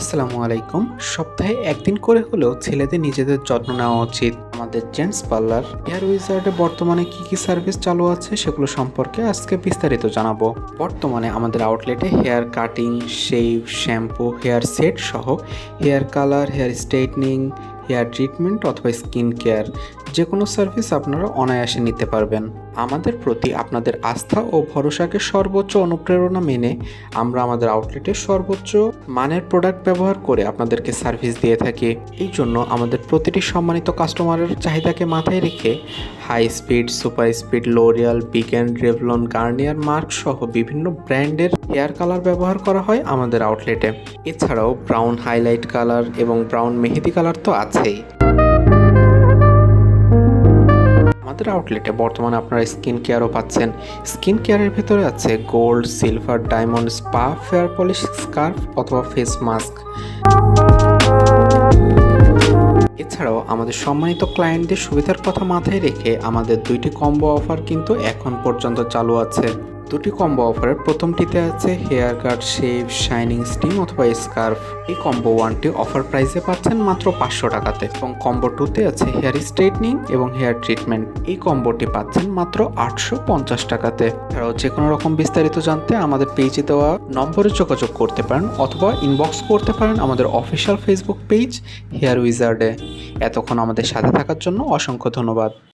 আসসালামু আলাইকুম। সপ্তাহে একদিন করে হলেও ছেলেদের নিজেদের যত্ন নেওয়া উচিত। আমাদের জেন্টস পার্লার হেয়ার উইজার্ডে বর্তমানে কি কি সার্ভিস চালু আছে সেগুলো সম্পর্কে আজকে বিস্তারিত জানাবো। বর্তমানে আমাদের আউটলেটে hair cutting, shave, shampoo, hair set সহ hair colour, hair straightening, hair treatment অথবা স্কিন কেয়ার যে কোনো সার্ভিস আপনারা অনায়াসে নিতে পারবেন। আমাদের প্রতি আপনাদের আস্থা ও ভরসাকে সর্বোচ্চ অনুপ্রেরণা মেনে আমরা আমাদের আউটলেটে সর্বোচ্চ মানের প্রোডাক্ট ব্যবহার করে আপনাদেরকে সার্ভিস দিয়ে থাকি। এই জন্য আমাদের প্রতিটি সম্মানিত কাস্টমারের চাহিদাকে মাথায় রেখে high speed, super speed, L'Oreal, Bigen, Revlon, Garnier, Mark সহ বিভিন্ন ব্র্যান্ডের হেয়ার কালার ব্যবহার করা হয় আমাদের আউটলেটে। এছাড়াও ব্রাউন হাইলাইট কালার এবং ব্রাউন মেহেদি কালার তো আছেই। আমাদের আউটলেটে বর্তমানে আপনারা স্কিন কেয়ারও পাচ্ছেন। স্কিন কেয়ারের ভেতরে আছে gold, silver, diamond, spa, fair polish, scarf অথবা ফেস মাস্ক। এছাড়াও আমাদের সম্মানিত ক্লায়েন্টদের সুবিধার কথা মাথায় রেখে আমাদের দুইটি কম্বো অফার কিন্তু এখন পর্যন্ত চালু আছে। দুটি কম্বো অফারের প্রথমটিতে আছে hair cut, shave, shining steam অথবা স্কার্ফ। এই কম্বো ওয়ানটি অফার প্রাইসে পাচ্ছেন মাত্র 500 টাকাতে এবং কম্বো টুতে আছে হেয়ার স্ট্রেটনিং এবং হেয়ার ট্রিটমেন্ট। এই কম্বোটি পাচ্ছেন মাত্র 850 টাকাতে। এছাড়াও যে কোনো রকম বিস্তারিত জানতে আমাদের পেজে দেওয়া নম্বরে যোগাযোগ করতে পারেন অথবা ইনবক্স করতে পারেন আমাদের অফিসিয়াল ফেসবুক পেজ হেয়ার উইজার্ডে। এতক্ষণ আমাদের সাথে থাকার জন্য অসংখ্য ধন্যবাদ।